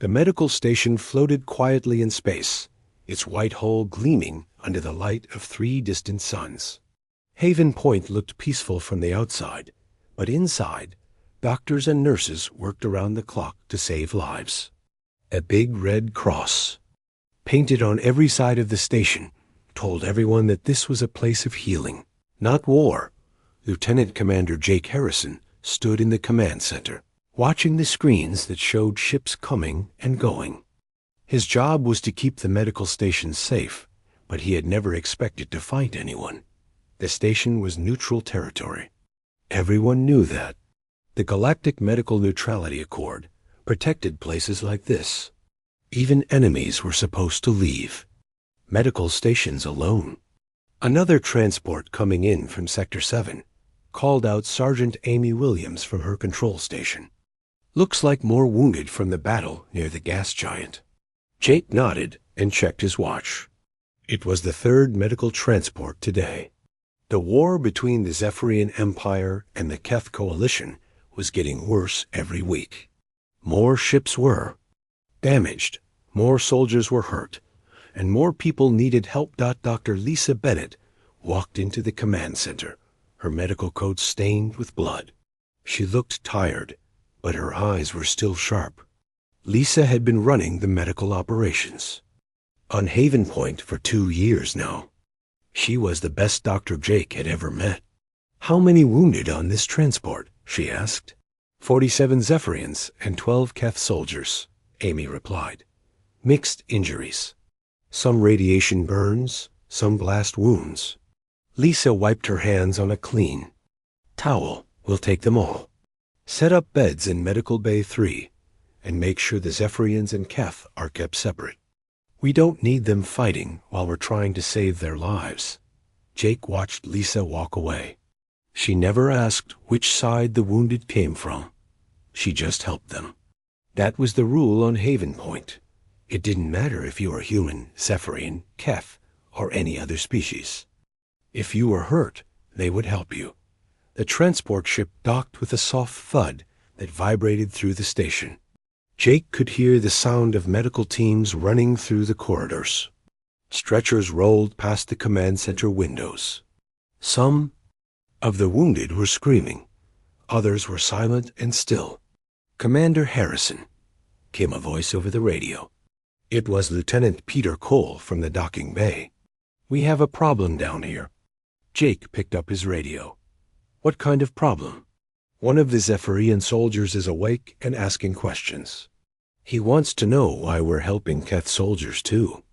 The medical station floated quietly in space, its white hull gleaming under the light of 3 distant suns. Haven Point looked peaceful from the outside, but inside, doctors and nurses worked around the clock to save lives. A big red cross, painted on every side of the station, told everyone that this was a place of healing, not war. Lieutenant Commander Jake Harrison stood in the command center, watching the screens that showed ships coming and going. His job was to keep the medical station safe, but he had never expected to fight anyone. The station was neutral territory. Everyone knew that. The Galactic Medical Neutrality Accord protected places like this. Even enemies were supposed to leave. Medical stations alone. Another transport coming in from Sector 7 called out Sergeant Amy Williams from her control station. Looks like more wounded from the battle near the gas giant. Jake nodded and checked his watch. It was the 3rd medical transport today. The war between the Zephyrian Empire and the Keth Coalition was getting worse every week. More ships were damaged, more soldiers were hurt, and more people needed help. Dr. Lisa Bennett walked into the command center, her medical coat stained with blood. She looked tired, but her eyes were still sharp. Lisa had been running the medical operations on Haven Point for 2 years now. She was the best Dr. Jake had ever met. "How many wounded on this transport?" she asked. 47 Zephyrians and 12 Keth soldiers, Amy replied. Mixed injuries. Some radiation burns, some blast wounds. Lisa wiped her hands on a clean towel. "We'll take them all. Set up beds in Medical Bay 3 and make sure the Zephyrians and Keth are kept separate. We don't need them fighting while we're trying to save their lives." Jake watched Lisa walk away. She never asked which side the wounded came from. She just helped them. That was the rule on Haven Point. It didn't matter if you were human, Zephyrian, Keth, or any other species. If you were hurt, they would help you. The transport ship docked with a soft thud that vibrated through the station. Jake could hear the sound of medical teams running through the corridors. Stretchers rolled past the command center windows. Some of the wounded were screaming. Others were silent and still. "Commander Harrison," came a voice over the radio. It was Lieutenant Peter Cole from the docking bay. "We have a problem down here." Jake picked up his radio. "What kind of problem?" "One of the Zephyrian soldiers is awake and asking questions. He wants to know why we're helping Keth soldiers too.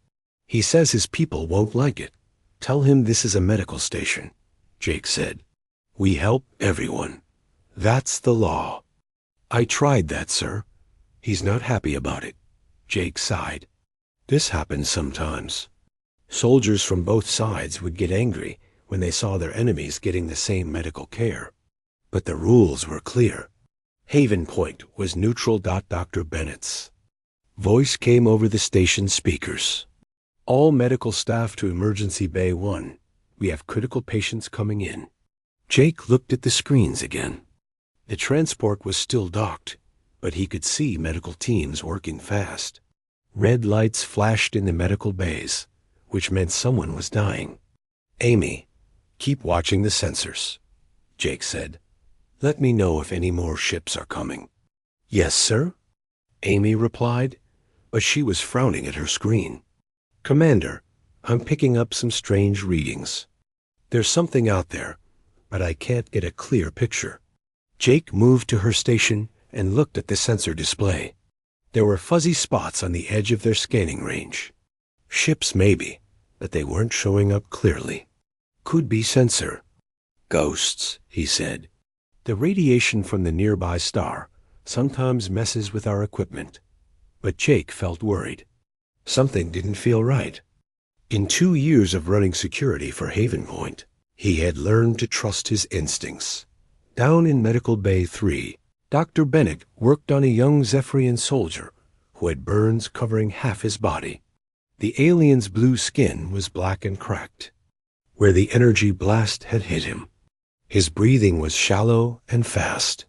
He says his people won't like it." "Tell him this is a medical station," Jake said. "We help everyone. That's the law." "I tried that, sir. He's not happy about it." Jake sighed. "This happens sometimes." Soldiers from both sides would get angry when they saw their enemies getting the same medical care. But the rules were clear. Haven Point was neutral. Dr. Bennett's voice came over the station speakers. "All medical staff to Emergency Bay 1. We have critical patients coming in." Jake looked at the screens again. The transport was still docked, but he could see medical teams working fast. Red lights flashed in the medical bays, which meant someone was dying. "Amy, keep watching the sensors," Jake said. "Let me know if any more ships are coming." "Yes, sir," Amy replied, but she was frowning at her screen. "Commander, I'm picking up some strange readings. There's something out there, but I can't get a clear picture." Jake moved to her station and looked at the sensor display. There were fuzzy spots on the edge of their scanning range. Ships maybe, but they weren't showing up clearly. "Could be sensor." "Ghosts," he said. "The radiation from the nearby star sometimes messes with our equipment." But Jake felt worried. Something didn't feel right. In 2 years of running security for Haven Point, he had learned to trust his instincts. Down in Medical Bay 3, Dr. Bennett worked on a young Zephyrian soldier who had burns covering half his body. The alien's blue skin was black and cracked, where the energy blast had hit him. His breathing was shallow and fast.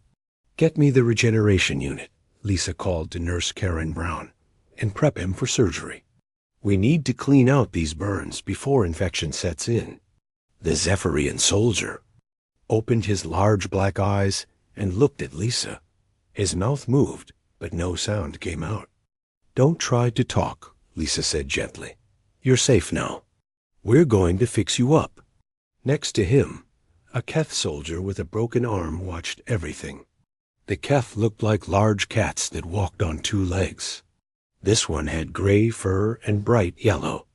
"Get me the regeneration unit," Lisa called to Nurse Karen Brown, and prep him for surgery. We need to clean out these burns before infection sets in. The Zephyrian soldier opened his large black eyes and looked at Lisa. His mouth moved, but no sound came out. "Don't try to talk," Lisa said gently. "You're safe now. We're going to fix you up." Next to him, a Keth soldier with a broken arm watched everything. The Keth looked like large cats that walked on two legs. This one had gray fur and bright yellow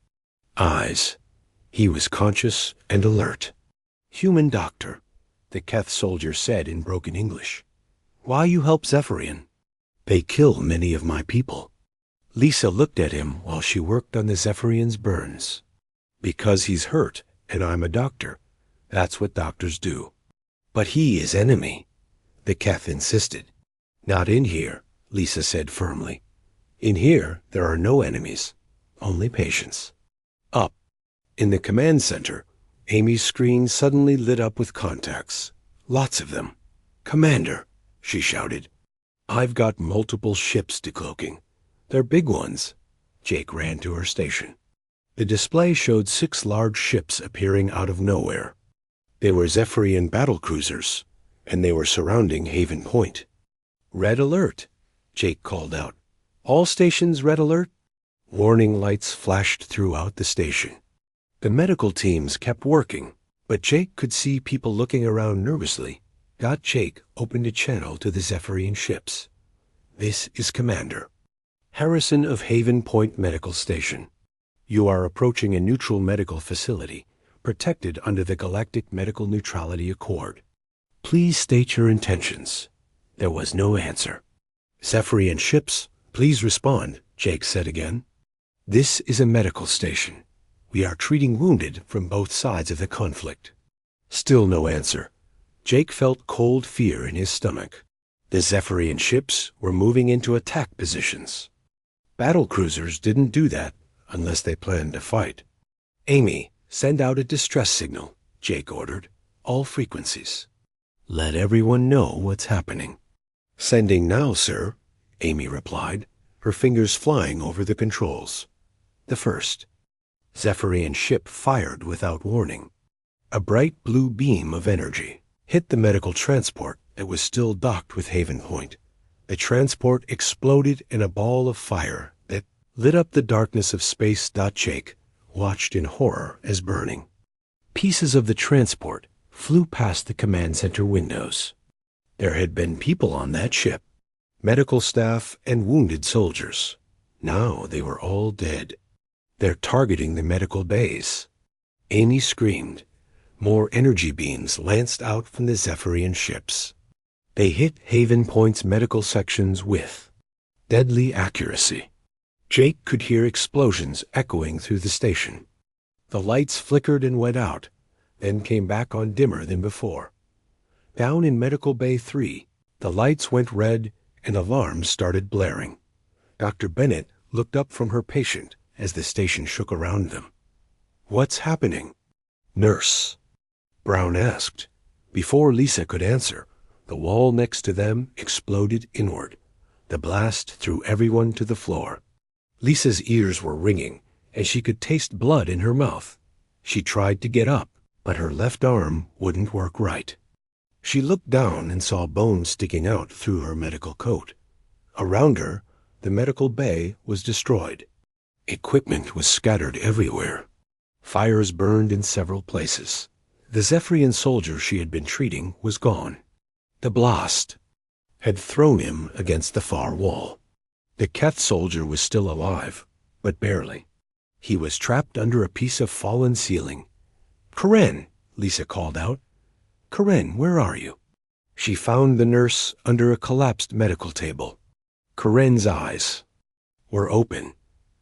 eyes. He was conscious and alert. "Human doctor," the Keth soldier said in broken English. "Why you help Zephyrian?" "They kill many of my people." Lisa looked at him while she worked on the Zephyrian's burns. "Because he's hurt, and I'm a doctor. That's what doctors do." "But he is enemy," the Keth insisted. "Not in here," Lisa said firmly. "In here, there are no enemies, only patients." Up in the command center, Amy's screen suddenly lit up with contacts. Lots of them. "Commander," she shouted, "I've got multiple ships decloaking. They're big ones." Jake ran to her station. The display showed 6 large ships appearing out of nowhere. They were Zephyrian battlecruisers, and they were surrounding Haven Point. "Red alert," Jake called out. "All stations red alert." Warning lights flashed throughout the station. The medical teams kept working, but Jake could see people looking around nervously. Jake opened a channel to the Zephyrian ships. "This is Commander Harrison of Haven Point Medical Station. You are approaching a neutral medical facility, protected under the Galactic Medical Neutrality Accord. Please state your intentions." There was no answer. "Zephyrian ships, please respond," Jake said again. "This is a medical station. We are treating wounded from both sides of the conflict." Still no answer. Jake felt cold fear in his stomach. The Zephyrian ships were moving into attack positions. Battlecruisers didn't do that unless they planned to fight. "Amy, send out a distress signal," Jake ordered. "All frequencies. Let everyone know what's happening." "Sending now, sir," Amy replied, her fingers flying over the controls. The first Zephyrian ship fired without warning. A bright blue beam of energy hit the medical transport that was still docked with Haven Point. The transport exploded in a ball of fire that lit up the darkness of space. Jake watched in horror as burning pieces of the transport flew past the command center windows. There had been people on that ship, medical staff and wounded soldiers. Now they were all dead. "They're targeting the medical bays." Amy screamed. More energy beams lanced out from the Zephyrian ships. They hit Haven Point's medical sections with deadly accuracy. Jake could hear explosions echoing through the station. The lights flickered and went out, then came back on dimmer than before. Down in Medical Bay 3, the lights went red and alarms started blaring. Dr. Bennett looked up from her patient as the station shook around them. "What's happening?" "Nurse," Brown asked. Before Lisa could answer, the wall next to them exploded inward. The blast threw everyone to the floor. Lisa's ears were ringing, and she could taste blood in her mouth. She tried to get up, but her left arm wouldn't work right. She looked down and saw bones sticking out through her medical coat. Around her, the medical bay was destroyed. Equipment was scattered everywhere. Fires burned in several places. The Zephyrian soldier she had been treating was gone. The blast had thrown him against the far wall. The Keth soldier was still alive, but barely. He was trapped under a piece of fallen ceiling. "Karen," Lisa called out. "Karen, where are you?" She found the nurse under a collapsed medical table. Karen's eyes were open,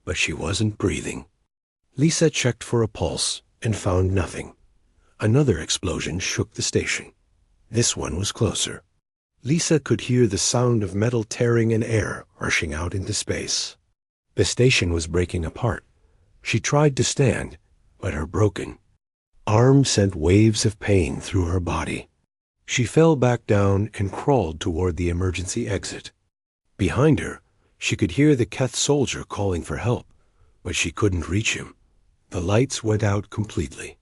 but she wasn't breathing. Lisa checked for a pulse and found nothing. Another explosion shook the station. This one was closer. Lisa could hear the sound of metal tearing and air rushing out into space. The station was breaking apart. She tried to stand, but her broken arm sent waves of pain through her body. She fell back down and crawled toward the emergency exit. Behind her, she could hear the Keth soldier calling for help, but she couldn't reach him. The lights went out completely.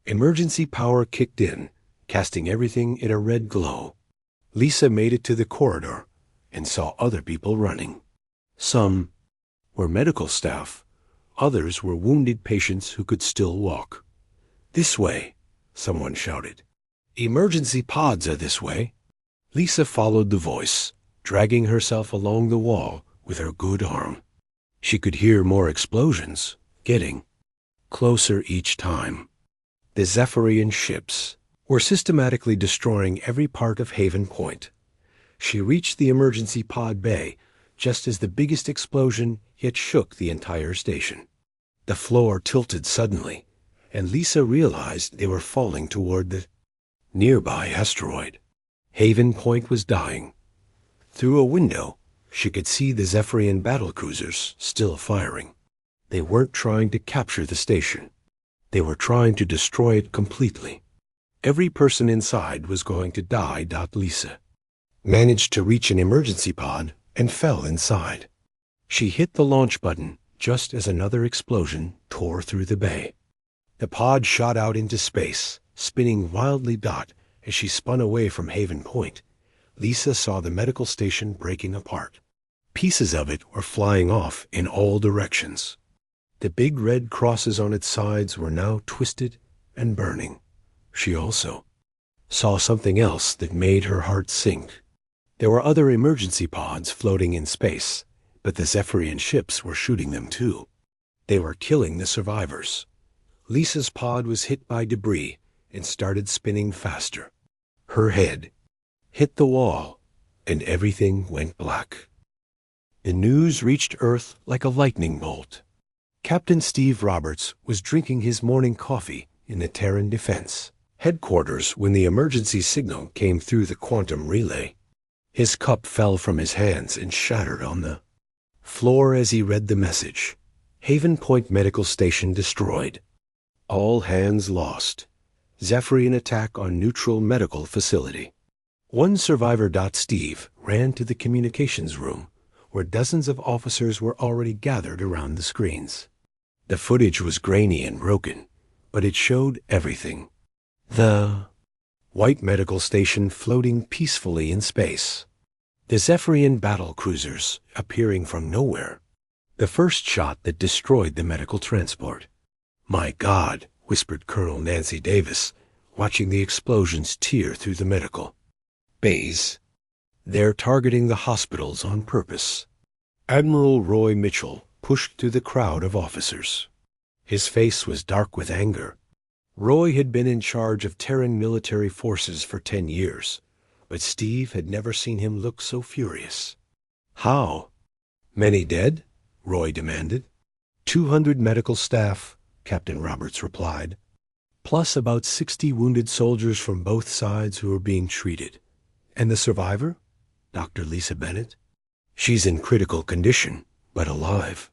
Emergency power kicked in, casting everything in a red glow. Lisa made it to the corridor and saw other people running. Some were medical staff. Others were wounded patients who could still walk. "This way," someone shouted. "Emergency pods are this way." Lisa followed the voice, dragging herself along the wall with her good arm. She could hear more explosions, getting closer each time. The Zephyrian ships were systematically destroying every part of Haven Point. She reached the emergency pod bay just as the biggest explosion yet shook the entire station. The floor tilted suddenly, and Lisa realized they were falling toward the nearby asteroid. Haven Point was dying. Through a window, she could see the Zephyrian battlecruisers still firing. They weren't trying to capture the station. They were trying to destroy it completely. Every person inside was going to die. Lisa managed to reach an emergency pod and fell inside. She hit the launch button just as another explosion tore through the bay. The pod shot out into space, spinning wildly. As she spun away from Haven Point, Lisa saw the medical station breaking apart. Pieces of it were flying off in all directions. The big red crosses on its sides were now twisted and burning. She also saw something else that made her heart sink. There were other emergency pods floating in space, but the Zephyrian ships were shooting them too. They were killing the survivors. Lisa's pod was hit by debris and started spinning faster. Her head hit the wall, and everything went black. The news reached Earth like a lightning bolt. Captain Steve Roberts was drinking his morning coffee in the Terran Defense headquarters when the emergency signal came through the quantum relay. His cup fell from his hands and shattered on the floor as he read the message. Haven Point Medical Station destroyed. All hands lost. Zephyrian attack on neutral medical facility. One survivor. Steve ran to the communications room, where dozens of officers were already gathered around the screens. The footage was grainy and broken, but it showed everything. The white medical station floating peacefully in space. The Zephyrian battle cruisers appearing from nowhere. The first shot that destroyed the medical transport. "My God," whispered Colonel Nancy Davis, watching the explosions tear through the medical bays. "They're targeting the hospitals on purpose." Admiral Roy Mitchell pushed through the crowd of officers. His face was dark with anger. Roy had been in charge of Terran military forces for 10 years, but Steve had never seen him look so furious. "How many dead?" Roy demanded. 200 medical staff, Captain Roberts replied, plus about 60 wounded soldiers from both sides who were being treated. "And the survivor?" Dr. Lisa Bennett. "She's in critical condition, but alive.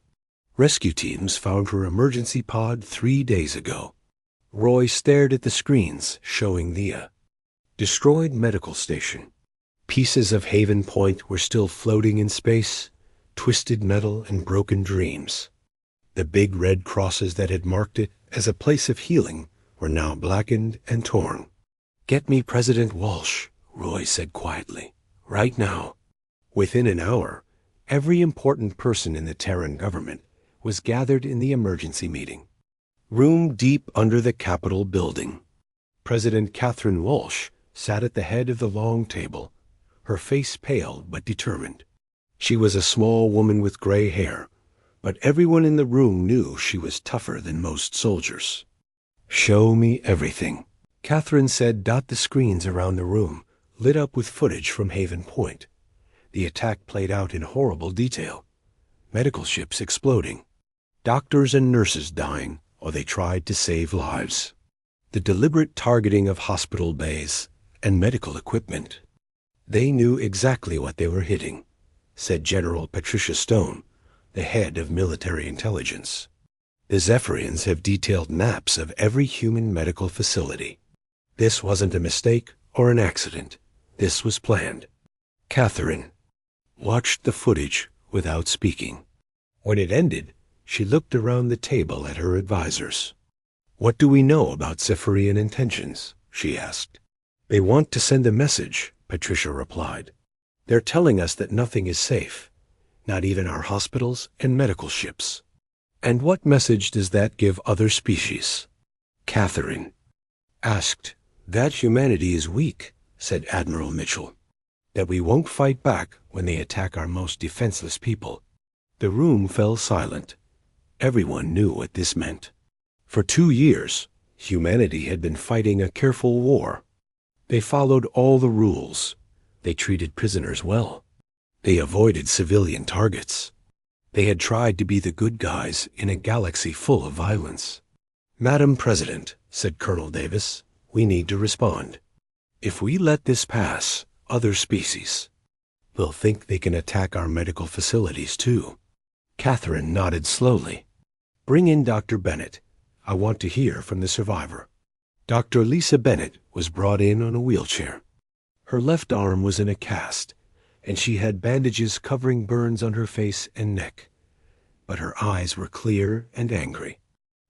Rescue teams found her emergency pod 3 days ago." Roy stared at the screens showing the destroyed medical station. Pieces of Haven Point were still floating in space, twisted metal and broken dreams. The big red crosses that had marked it as a place of healing were now blackened and torn. "Get me President Walsh," Roy said quietly. "Right now." Within an hour, every important person in the Terran government was gathered in the emergency meeting room deep under the Capitol building. President Catherine Walsh sat at the head of the long table, her face pale but determined. She was a small woman with gray hair, but everyone in the room knew she was tougher than most soldiers. "Show me everything," Catherine said. The screens around the room lit up with footage from Haven Point. The attack played out in horrible detail. Medical ships exploding. Doctors and nurses dying while they tried to save lives. The deliberate targeting of hospital bays and medical equipment. "They knew exactly what they were hitting," said General Patricia Stone, the head of military intelligence. "The Zephyrians have detailed maps of every human medical facility. This wasn't a mistake or an accident. This was planned." Catherine watched the footage without speaking. When it ended, she looked around the table at her advisors. "What do we know about Zephyrian intentions?" she asked. "They want to send a message," Patricia replied. "They're telling us that nothing is safe, not even our hospitals and medical ships." "And what message does that give other species?" Catherine asked. "That humanity is weak," said Admiral Mitchell. "That we won't fight back when they attack our most defenseless people." The room fell silent. Everyone knew what this meant. For 2 years, humanity had been fighting a careful war. They followed all the rules. They treated prisoners well. They avoided civilian targets. They had tried to be the good guys in a galaxy full of violence. "Madam President," said Colonel Davis, "we need to respond. If we let this pass, other species will think they can attack our medical facilities too." Catherine nodded slowly. "Bring in Dr. Bennett. I want to hear from the survivor." Dr. Lisa Bennett was brought in on a wheelchair. Her left arm was in a cast, and she had bandages covering burns on her face and neck. But her eyes were clear and angry.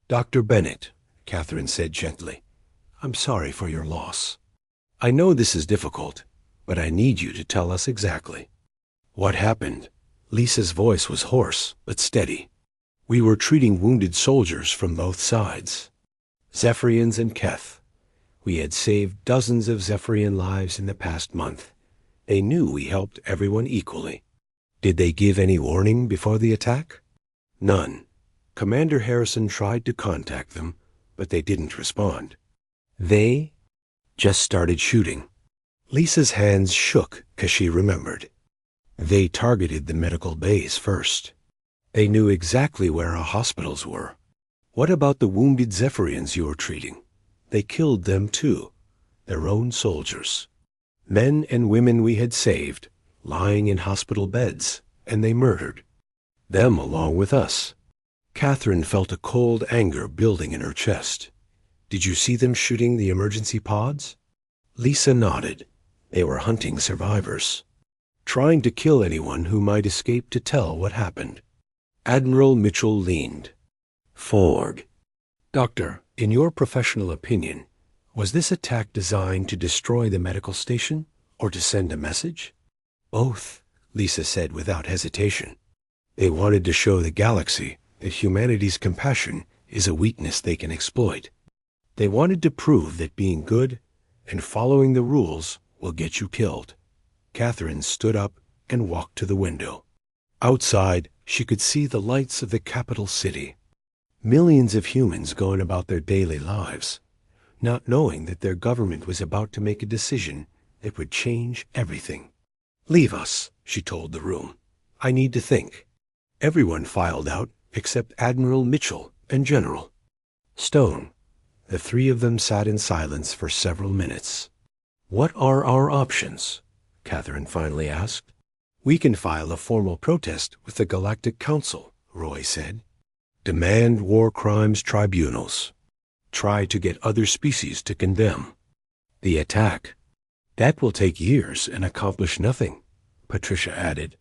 "Dr. Bennett," Catherine said gently, "I'm sorry for your loss. I know this is difficult, but I need you to tell us exactly. What happened?" Lisa's voice was hoarse but steady. "We were treating wounded soldiers from both sides, Zephyrians and Keth. We had saved dozens of Zephyrian lives in the past month. They knew we helped everyone equally." "Did they give any warning before the attack?" "None. Commander Harrison tried to contact them, but they didn't respond. They just started shooting." Lisa's hands shook as she remembered. "They targeted the medical bays first. They knew exactly where our hospitals were. What about the wounded Zephyrians you were treating? They killed them too, their own soldiers. Men and women we had saved, lying in hospital beds, and they murdered them along with us." Catherine felt a cold anger building in her chest. "Did you see them shooting the emergency pods?" Lisa nodded. "They were hunting survivors, trying to kill anyone who might escape to tell what happened." Admiral Mitchell leaned forward. "Doctor, in your professional opinion, was this attack designed to destroy the medical station or to send a message?" "Both," Lisa said without hesitation. "They wanted to show the galaxy that humanity's compassion is a weakness they can exploit. They wanted to prove that being good and following the rules will get you killed." Catherine stood up and walked to the window. Outside, she could see the lights of the capital city. Millions of humans going about their daily lives, not knowing that their government was about to make a decision that would change everything. "Leave us," she told the room. "I need to think." Everyone filed out except Admiral Mitchell and General Stone. The three of them sat in silence for several minutes. "What are our options?" Catherine finally asked. "We can file a formal protest with the Galactic Council," Roy said. "Demand war crimes tribunals. Try to get other species to condemn the attack." "That will take years and accomplish nothing," Patricia added.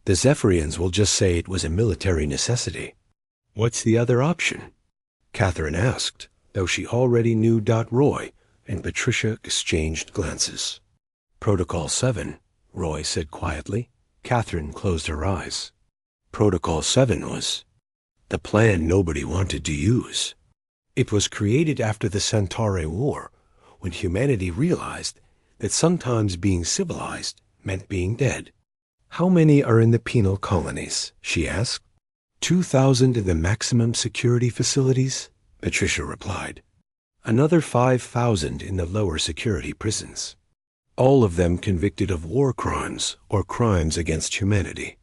"The Zephyrians will just say it was a military necessity." "What's the other option?" Catherine asked, though she already knew. Roy and Patricia exchanged glances. "Protocol 7, Roy said quietly. Catherine closed her eyes. Protocol 7 was the plan nobody wanted to use. It was created after the Centauri War, when humanity realized that sometimes being civilized meant being dead. "How many are in the penal colonies?" she asked. 2,000 in the maximum security facilities, Patricia replied. Another 5,000 in the lower security prisons. All of them convicted of war crimes or crimes against humanity.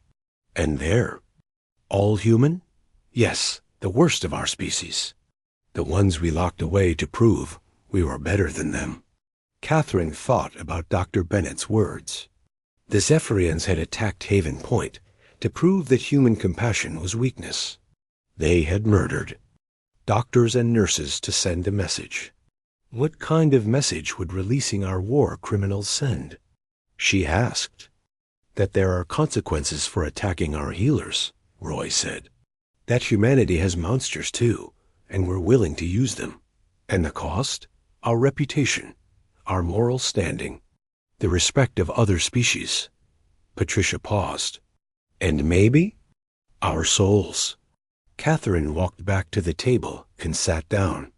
And they're all human? Yes, the worst of our species. The ones we locked away to prove we were better than them. Catherine thought about Dr. Bennett's words. The Zephyrians had attacked Haven Point to prove that human compassion was weakness. They had murdered doctors and nurses to send a message. What kind of message would releasing our war criminals send? She asked. That there are consequences for attacking our healers, Roy said. That humanity has monsters too, and we're willing to use them. And the cost? Our reputation, our moral standing, the respect of other species. Patricia paused. And maybe our souls. Catherine walked back to the table and sat down.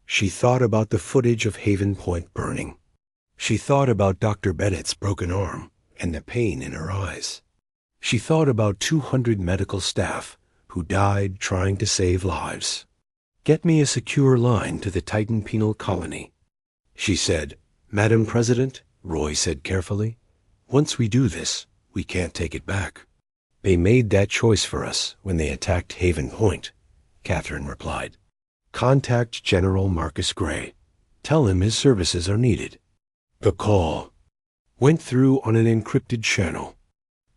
She thought about the footage of Haven Point burning. She thought about Dr. Bennett's broken arm and the pain in her eyes. She thought about 200 medical staff who died trying to save lives. Get me a secure line to the Titan penal colony. She said, Madam President, Roy said carefully, once we do this, we can't take it back. They made that choice for us when they attacked Haven Point, Catherine replied. Contact General Marcus Gray. Tell him his services are needed. The call went through on an encrypted channel.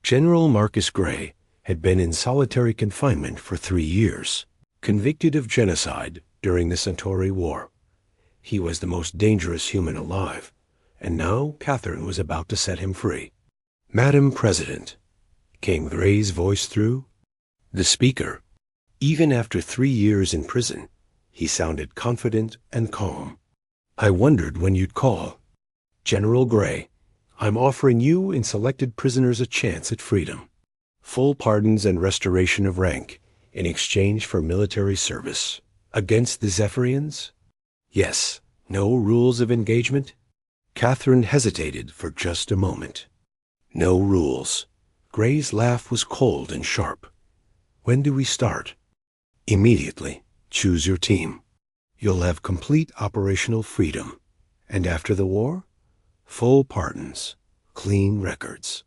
General Marcus Gray had been in solitary confinement for 3 years, convicted of genocide during the Centauri War. He was the most dangerous human alive, and now Catherine was about to set him free. Madam President, came Gray's voice through the speaker. Even after 3 years in prison, he sounded confident and calm. I wondered when you'd call. General Gray, I'm offering you and selected prisoners a chance at freedom. Full pardons and restoration of rank in exchange for military service. Against the Zephyrians? Yes. No rules of engagement? Catherine hesitated for just a moment. No rules. Gray's laugh was cold and sharp. When do we start? Immediately. Choose your team. You'll have complete operational freedom. And after the war? Full pardons. Clean records.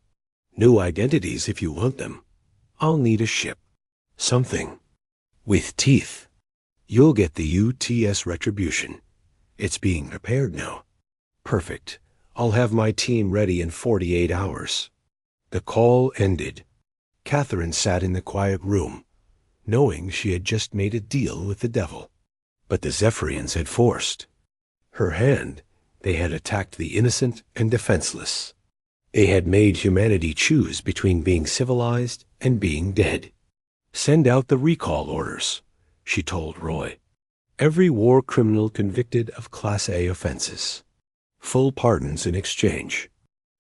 New identities if you want them. I'll need a ship. Something. With teeth. You'll get the UTS Retribution. It's being prepared now. Perfect. I'll have my team ready in 48 hours. The call ended. Catherine sat in the quiet room, knowing she had just made a deal with the devil. But the Zephyrians had forced her hand. They had attacked the innocent and defenseless. They had made humanity choose between being civilized and being dead. Send out the recall orders, she told Roy. Every war criminal convicted of Class A offenses. Full pardons in exchange.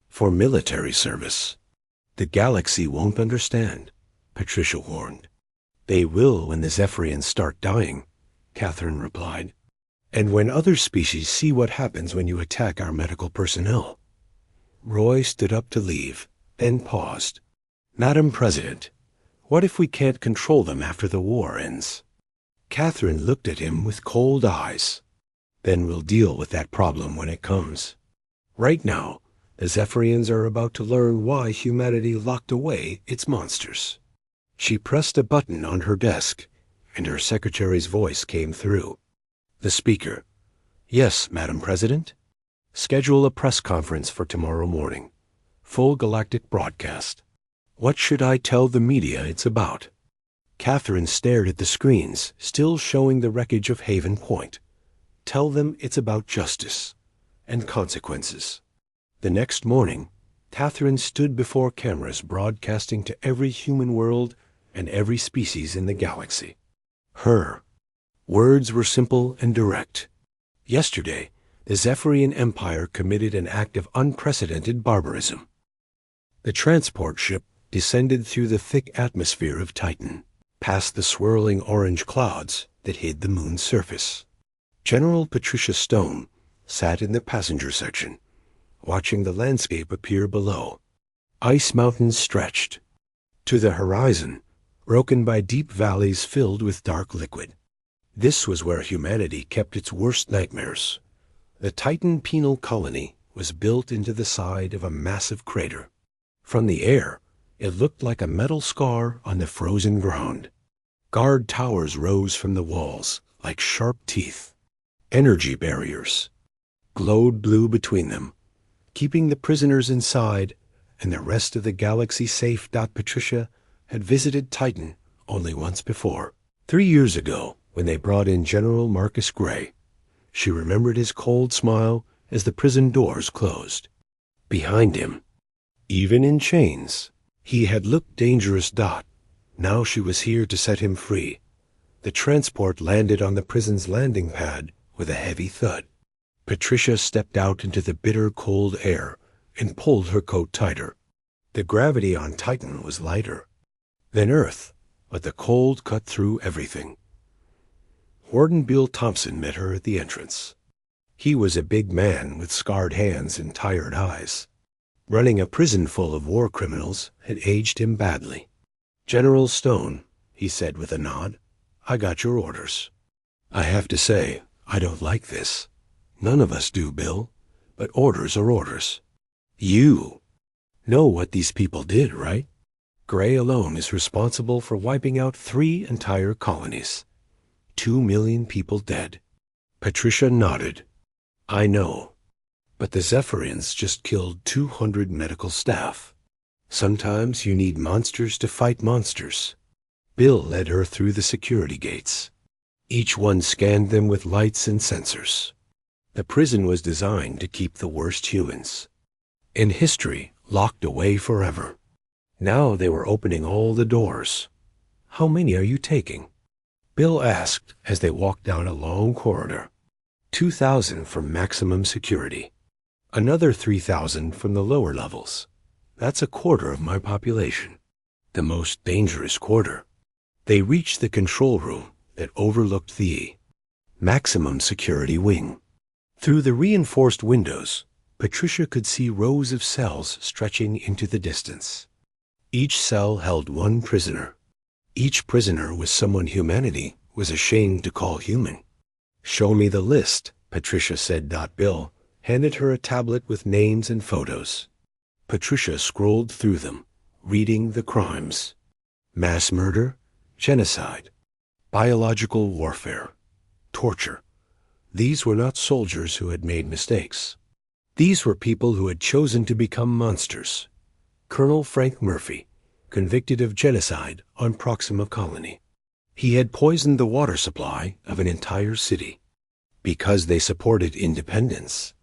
For military service. The galaxy won't understand, Patricia warned. They will when the Zephyrians start dying, Catherine replied. And when other species see what happens when you attack our medical personnel. Roy stood up to leave, then paused. Madam President, what if we can't control them after the war ends? Catherine looked at him with cold eyes. Then we'll deal with that problem when it comes. Right now, the Zephyrians are about to learn why humanity locked away its monsters. She pressed a button on her desk, and her secretary's voice came through. The speaker. Yes, Madam President. Schedule a press conference for tomorrow morning. Full galactic broadcast. What should I tell the media it's about? Catherine stared at the screens, still showing the wreckage of Haven Point. Tell them it's about justice and consequences. The next morning, Catherine stood before cameras broadcasting to every human world and every species in the galaxy. Her words were simple and direct. Yesterday, the Zephyrian Empire committed an act of unprecedented barbarism. The transport ship descended through the thick atmosphere of Titan, past the swirling orange clouds that hid the moon's surface. General Patricia Stone sat in the passenger section, watching the landscape appear below. Ice mountains stretched to the horizon, broken by deep valleys filled with dark liquid. This was where humanity kept its worst nightmares. The Titan penal colony was built into the side of a massive crater. From the air, it looked like a metal scar on the frozen ground. Guard towers rose from the walls like sharp teeth. Energy barriers glowed blue between them, keeping the prisoners inside and the rest of the galaxy safe. Patricia had visited Titan only once before. 3 years ago, when they brought in General Marcus Gray. She remembered his cold smile as the prison doors closed. Behind him, even in chains. He had looked dangerous. Now she was here to set him free. The transport landed on the prison's landing pad with a heavy thud. Patricia stepped out into the bitter cold air and pulled her coat tighter. The gravity on Titan was lighter than Earth, but the cold cut through everything. Warden Bill Thompson met her at the entrance. He was a big man with scarred hands and tired eyes. Running a prison full of war criminals had aged him badly. "General Stone," he said with a nod, "I got your orders. I have to say, I don't like this. None of us do, Bill, but orders are orders. You know what these people did, right? Gray alone is responsible for wiping out 3 entire colonies. 2 million people dead." Patricia nodded. "I know, but the Zephyrians just killed 200 medical staff. Sometimes you need monsters to fight monsters." Bill led her through the security gates. Each one scanned them with lights and sensors. The prison was designed to keep the worst humans in history locked away forever. Now they were opening all the doors. "How many are you taking?" Bill asked as they walked down a long corridor. 2,000 from maximum security. Another 3,000 from the lower levels. That's a quarter of my population. The most dangerous quarter. They reached the control room that overlooked the maximum security wing. Through the reinforced windows, Patricia could see rows of cells stretching into the distance. Each cell held 1 prisoner. Each prisoner was someone humanity was ashamed to call human. "Show me the list," Patricia said. Bill handed her a tablet with names and photos. Patricia scrolled through them, reading the crimes. Mass murder, genocide, biological warfare, torture. These were not soldiers who had made mistakes. These were people who had chosen to become monsters. Colonel Frank Murphy, convicted of genocide on Proxima Colony. He had poisoned the water supply of an entire city because they supported independence.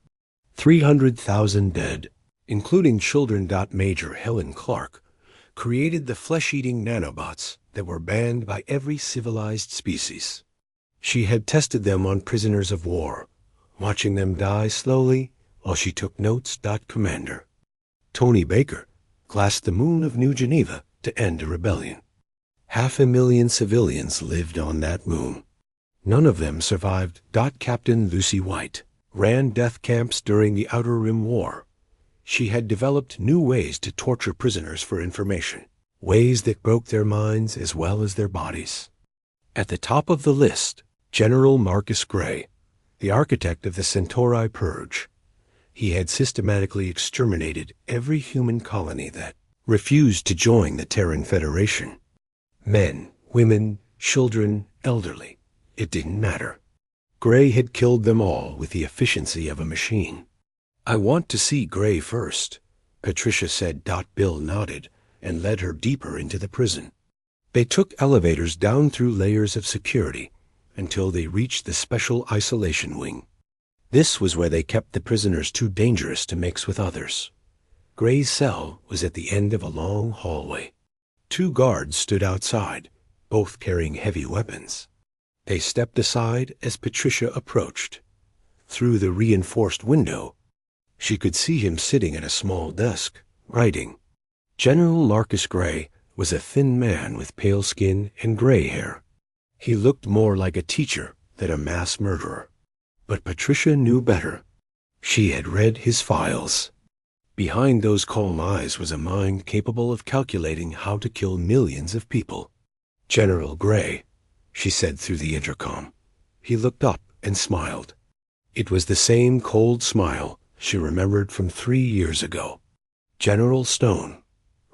300,000 dead, including children. Major Helen Clark created the flesh-eating nanobots that were banned by every civilized species. She had tested them on prisoners of war, watching them die slowly while she took notes. Commander Tony Baker glassed the moon of New Geneva to end a rebellion. 500,000 civilians lived on that moon. None of them survived. Captain Lucy White ran death camps during the Outer Rim War. She had developed new ways to torture prisoners for information, ways that broke their minds as well as their bodies. At the top of the list, General Marcus Gray, the architect of the Centauri Purge. He had systematically exterminated every human colony that refused to join the Terran Federation. Men, women, children, elderly. It didn't matter. Gray had killed them all with the efficiency of a machine. "I want to see Gray first," Patricia said. Bill nodded and led her deeper into the prison. They took elevators down through layers of security until they reached the special isolation wing. This was where they kept the prisoners too dangerous to mix with others. Gray's cell was at the end of a long hallway. 2 guards stood outside, both carrying heavy weapons. They stepped aside as Patricia approached. Through the reinforced window, she could see him sitting at a small desk, writing. General Marcus Gray was a thin man with pale skin and gray hair. He looked more like a teacher than a mass murderer. But Patricia knew better. She had read his files. Behind those calm eyes was a mind capable of calculating how to kill millions of people. "General Gray," she said through the intercom. He looked up and smiled. It was the same cold smile she remembered from 3 years ago. General Stone.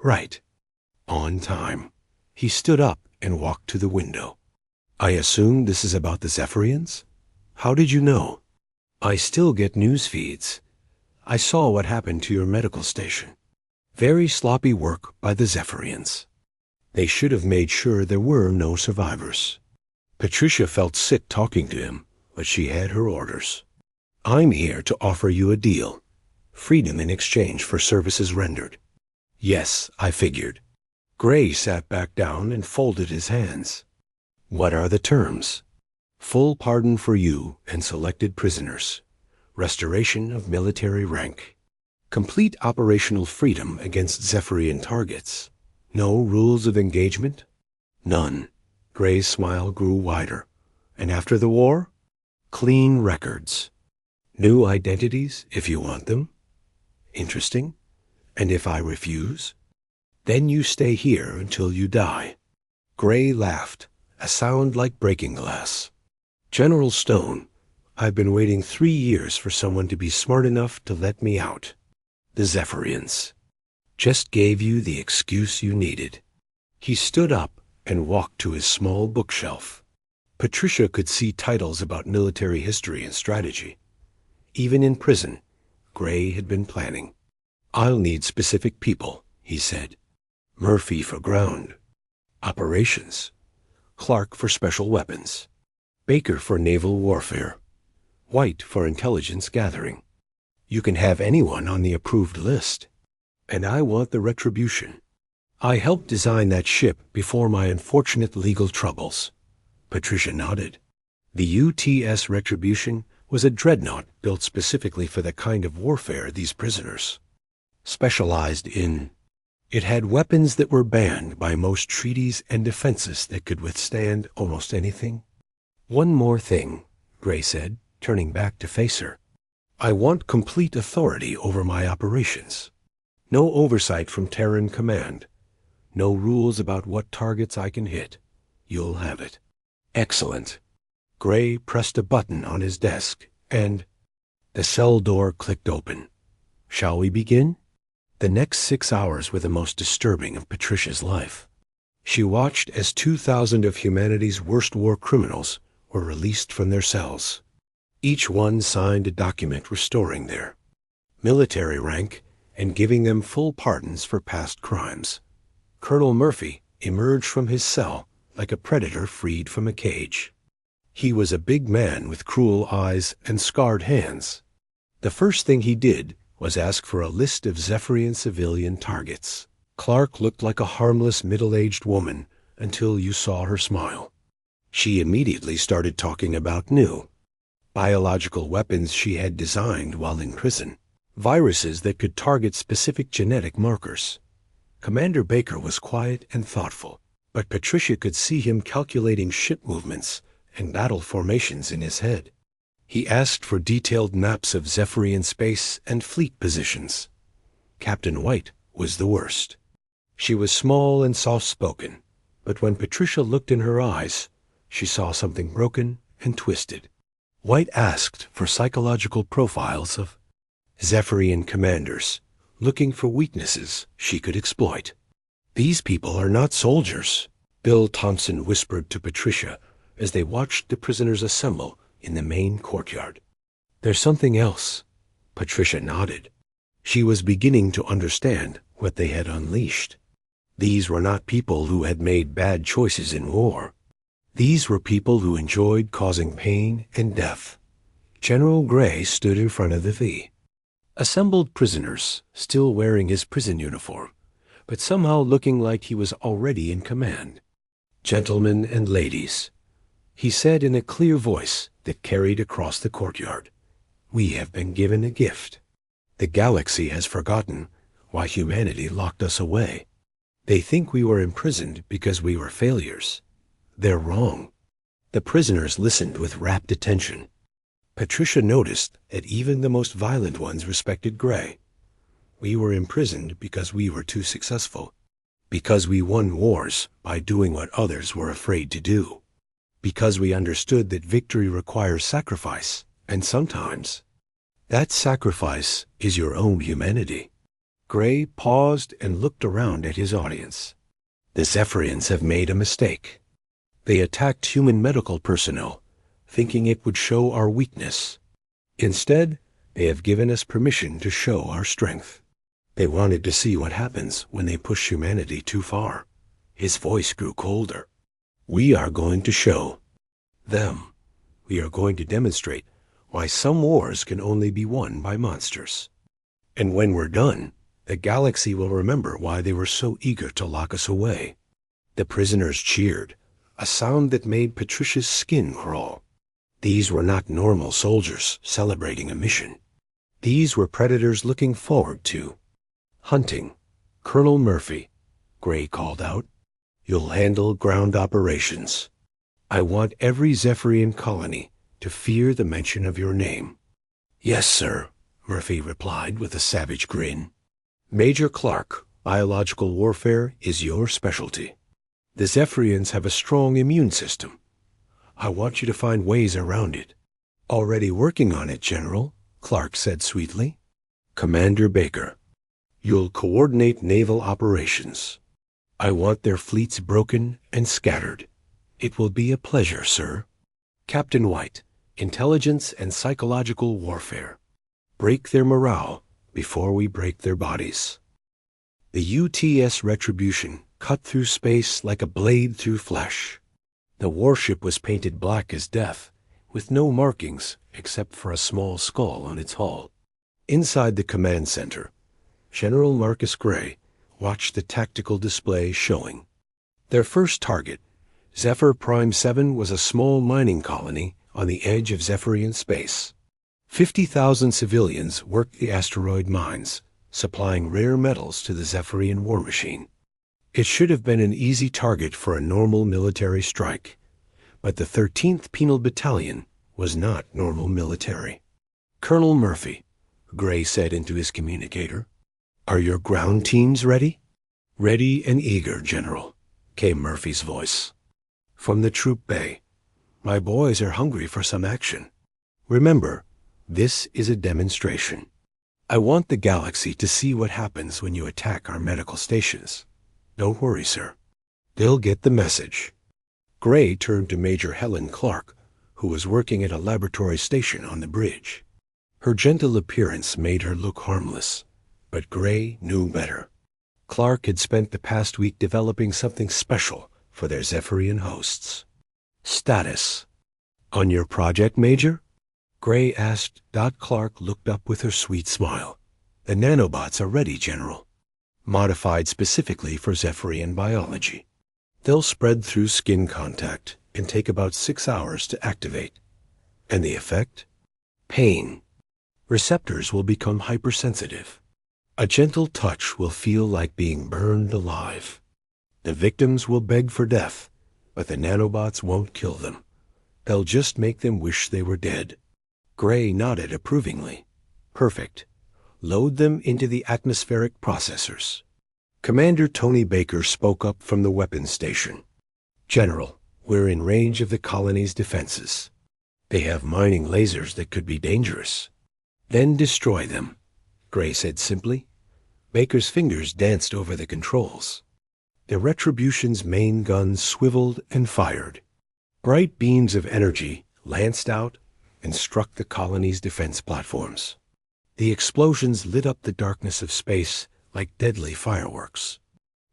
Right. On time. He stood up and walked to the window. "I assume this is about the Zephyrians? How did you know?" "I still get news feeds. I saw what happened to your medical station. Very sloppy work by the Zephyrians. They should have made sure there were no survivors." Patricia felt sick talking to him, but she had her orders. "I'm here to offer you a deal. Freedom in exchange for services rendered. Yes, I figured. Gray sat back down and folded his hands. What are the terms? Full pardon for you and selected prisoners. Restoration of military rank. Complete operational freedom against Zephyrian targets. No rules of engagement? None. Gray's smile grew wider. And after the war? Clean records. New identities, if you want them. Interesting. And if I refuse? Then you stay here until you die. Gray laughed, a sound like breaking glass. General Stone, I've been waiting 3 years for someone to be smart enough to let me out. The Zephyrians just gave you the excuse you needed. He stood up and walked to his small bookshelf. Patricia could see titles about military history and strategy. Even in prison, Gray had been planning. I'll need specific people, he said. Murphy for ground operations, Clark for special weapons, Baker for naval warfare, White for intelligence gathering. You can have anyone on the approved list. And I want the retribution. I helped design that ship before my unfortunate legal troubles. Patricia nodded. The UTS Retribution was a dreadnought built specifically for the kind of warfare these prisoners specialized in. It had weapons that were banned by most treaties and defenses that could withstand almost anything. One more thing, Gray said, turning back to face her. I want complete authority over my operations. No oversight from Terran Command. No rules about what targets I can hit. You'll have it. Excellent. Gray pressed a button on his desk, and the cell door clicked open. Shall we begin? The next 6 hours were the most disturbing of Patricia's life. She watched as 2,000 of humanity's worst war criminals were released from their cells. Each one signed a document restoring their military rank and giving them full pardons for past crimes. Colonel Murphy emerged from his cell like a predator freed from a cage. He was a big man with cruel eyes and scarred hands. The first thing he did was ask for a list of Zephyrian civilian targets. Clark looked like a harmless middle-aged woman until you saw her smile. She immediately started talking about new biological weapons she had designed while in prison, viruses that could target specific genetic markers. Commander Baker was quiet and thoughtful, but Patricia could see him calculating ship movements and battle formations in his head. He asked for detailed maps of Zephyrian space and fleet positions. Captain White was the worst. She was small and soft-spoken, but when Patricia looked in her eyes, she saw something broken and twisted. White asked for psychological profiles of Zephyrian commanders, looking for weaknesses she could exploit. These people are not soldiers, Bill Thompson whispered to Patricia as they watched the prisoners assemble in the main courtyard. There's something else. Patricia nodded. She was beginning to understand what they had unleashed. These were not people who had made bad choices in war. These were people who enjoyed causing pain and death. General Gray stood in front of the V. Assembled prisoners, still wearing his prison uniform, but somehow looking like he was already in command. Gentlemen and ladies, he said in a clear voice that carried across the courtyard, we have been given a gift. The galaxy has forgotten why humanity locked us away. They think we were imprisoned because we were failures. They're wrong. The prisoners listened with rapt attention. Patricia noticed that even the most violent ones respected Gray. We were imprisoned because we were too successful, because we won wars by doing what others were afraid to do, because we understood that victory requires sacrifice, and sometimes that sacrifice is your own humanity. Gray paused and looked around at his audience. The Zephyrians have made a mistake. They attacked human medical personnel, thinking it would show our weakness. Instead, they have given us permission to show our strength. They wanted to see what happens when they push humanity too far. His voice grew colder. We are going to show them. We are going to demonstrate why some wars can only be won by monsters. And when we're done, The galaxy will remember why they were so eager to lock us away. The prisoners cheered, a sound that made Patricia's skin crawl. These were not normal soldiers celebrating a mission. These were predators looking forward to hunting. Colonel Murphy, Gray called out, you'll handle ground operations. I want every Zephyrian colony to fear the mention of your name. Yes, sir, Murphy replied with a savage grin. Major Clark, biological warfare is your specialty. The Zephyrians have a strong immune system. I want you to find ways around it. Already working on it, General, Clark said sweetly. Commander Baker, you'll coordinate naval operations. I want their fleets broken and scattered. It will be a pleasure, sir. Captain White, intelligence and psychological warfare. Break their morale before we break their bodies. The UTS Retribution cut through space like a blade through flesh. The warship was painted black as death, with no markings except for a small skull on its hull. Inside the command center, General Marcus Gray watched the tactical display showing. Their first target, Zephyr Prime 7, was a small mining colony on the edge of Zephyrian space. 50,000 civilians worked the asteroid mines, supplying rare metals to the Zephyrian war machine. It should have been an easy target for a normal military strike, but the 13th Penal Battalion was not normal military. Colonel Murphy, Gray said into his communicator, are your ground teams ready? Ready and eager, General, came Murphy's voice. From the troop bay, my boys are hungry for some action. Remember, this is a demonstration. I want the galaxy to see what happens when you attack our medical stations. Don't worry, sir. They'll get the message. Gray turned to Major Helen Clark, who was working at a laboratory station on the bridge. Her gentle appearance made her look harmless, but Gray knew better. Clark had spent the past week developing something special for their Zephyrian hosts. Status. On your project, Major? Gray asked. Clark looked up with her sweet smile. The nanobots are ready, General. Modified specifically for Zephyrian biology. They'll spread through skin contact and take about 6 hours to activate. And the effect? Pain. Receptors will become hypersensitive. A gentle touch will feel like being burned alive. The victims will beg for death, but the nanobots won't kill them. They'll just make them wish they were dead. Gray nodded approvingly. Perfect. Load them into the atmospheric processors. Commander Tony Baker spoke up from the weapons station. General, we're in range of the colony's defenses. They have mining lasers that could be dangerous. Then destroy them, Gray said simply. Baker's fingers danced over the controls. The Retribution's main guns swiveled and fired. Bright beams of energy lanced out and struck the colony's defense platforms. The explosions lit up the darkness of space like deadly fireworks.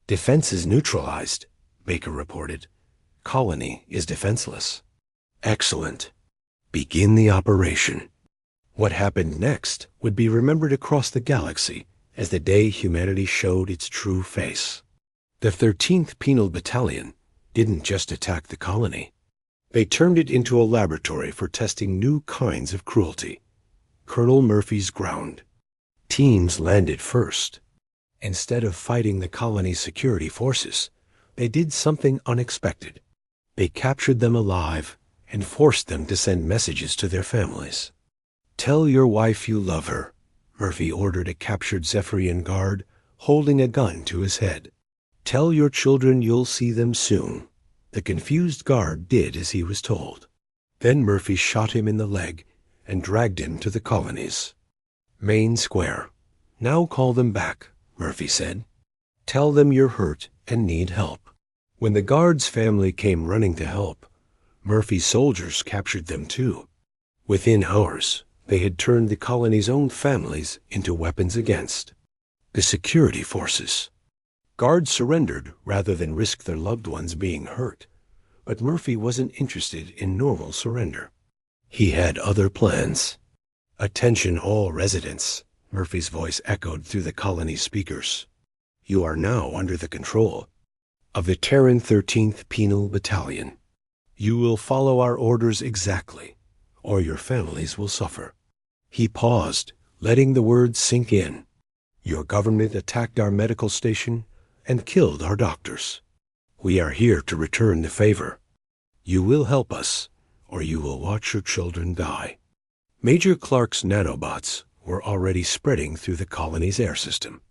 Defenses neutralized, Baker reported. Colony is defenseless. Excellent. Begin the operation. What happened next would be remembered across the galaxy as the day humanity showed its true face. The 13th Penal Battalion didn't just attack the colony. They turned it into a laboratory for testing new kinds of cruelty. Colonel Murphy's ground. Teams landed first. Instead of fighting the colony's security forces, they did something unexpected. They captured them alive and forced them to send messages to their families. Tell your wife you love her, Murphy ordered a captured Zephyrian guard, holding a gun to his head. Tell your children you'll see them soon. The confused guard did as he was told. Then Murphy shot him in the leg and dragged him to the colonies. Main Square. Now call them back, Murphy said. Tell them you're hurt and need help. When the guard's family came running to help, Murphy's soldiers captured them too. Within hours, they had turned the colony's own families into weapons against the security forces. Guards surrendered rather than risk their loved ones being hurt, but Murphy wasn't interested in normal surrender. He had other plans. Attention all residents, Murphy's voice echoed through the colony's speakers. "You are now under the control of the Terran 13th Penal Battalion. You will follow our orders exactly, or your families will suffer." He paused, letting the words sink in. "Your government attacked our medical station and killed our doctors. We are here to return the favor. You will help us, or you will watch your children die." Major Clark's nanobots were already spreading through the colony's air system.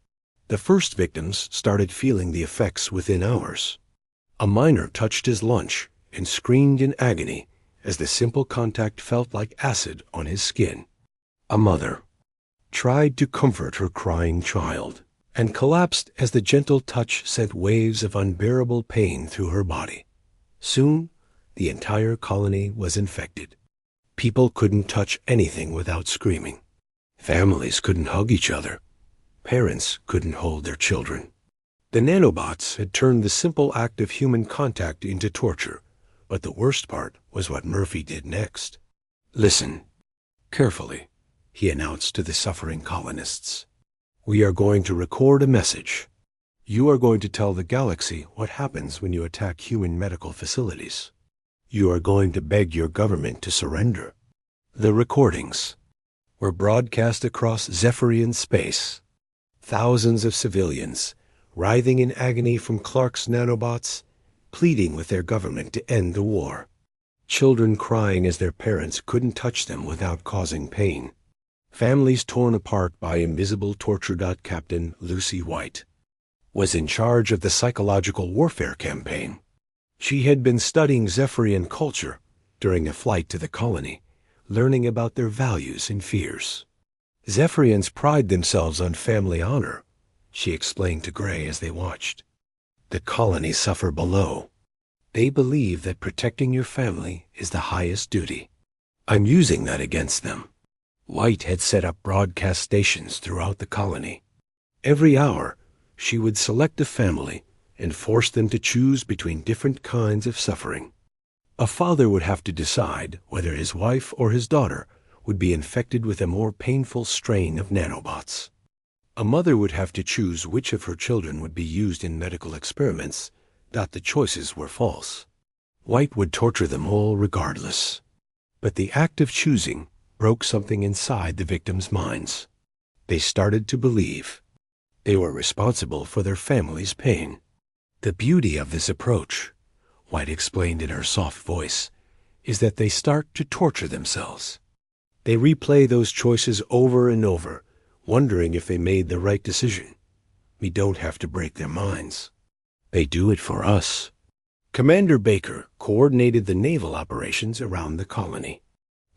The first victims started feeling the effects within hours. A miner touched his lunch and screamed in agony as the simple contact felt like acid on his skin. A mother tried to comfort her crying child and collapsed as the gentle touch sent waves of unbearable pain through her body. Soon, the entire colony was infected. People couldn't touch anything without screaming. Families couldn't hug each other. Parents couldn't hold their children. The nanobots had turned the simple act of human contact into torture, but the worst part was what Murphy did next. "Listen carefully," he announced to the suffering colonists. "We are going to record a message. You are going to tell the galaxy what happens when you attack human medical facilities. You are going to beg your government to surrender." The recordings were broadcast across Zephyrian space. Thousands of civilians, writhing in agony from Clark's nanobots, pleading with their government to end the war. Children crying as their parents couldn't touch them without causing pain. Families torn apart by invisible torture. Captain Lucy White was in charge of the psychological warfare campaign. She had been studying Zephyrian culture during a flight to the colony, learning about their values and fears. "Zephyrians pride themselves on family honor," she explained to Gray as they watched. "The colonies suffer below. They believe that protecting your family is the highest duty. I'm using that against them." White had set up broadcast stations throughout the colony. Every hour, she would select a family and force them to choose between different kinds of suffering. A father would have to decide whether his wife or his daughter would be infected with a more painful strain of nanobots. A mother would have to choose which of her children would be used in medical experiments. The choices were false. White would torture them all regardless. But the act of choosing broke something inside the victims' minds. They started to believe they were responsible for their family's pain. "The beauty of this approach," White explained in her soft voice, "is that they start to torture themselves. They replay those choices over and over, wondering if they made the right decision. We don't have to break their minds. They do it for us." Commander Baker coordinated the naval operations around the colony.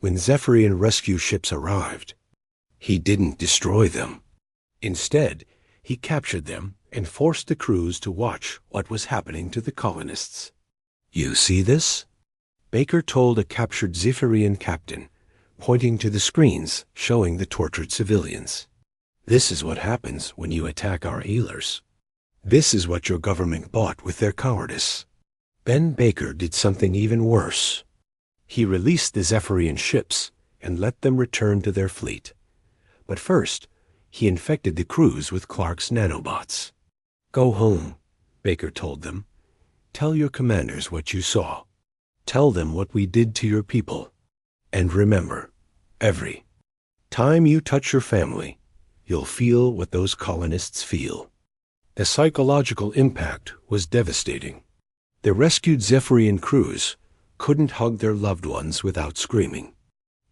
When Zephyrian rescue ships arrived, he didn't destroy them. Instead, he captured them and forced the crews to watch what was happening to the colonists. "You see this?" Baker told a captured Zephyrian captain, pointing to the screens showing the tortured civilians. "This is what happens when you attack our healers. This is what your government bought with their cowardice." Then Baker did something even worse. He released the Zephyrian ships and let them return to their fleet. But first, he infected the crews with Clark's nanobots. "Go home," Baker told them. "Tell your commanders what you saw. Tell them what we did to your people. And remember, every time you touch your family, you'll feel what those colonists feel." The psychological impact was devastating. The rescued Zephyrian crews couldn't hug their loved ones without screaming.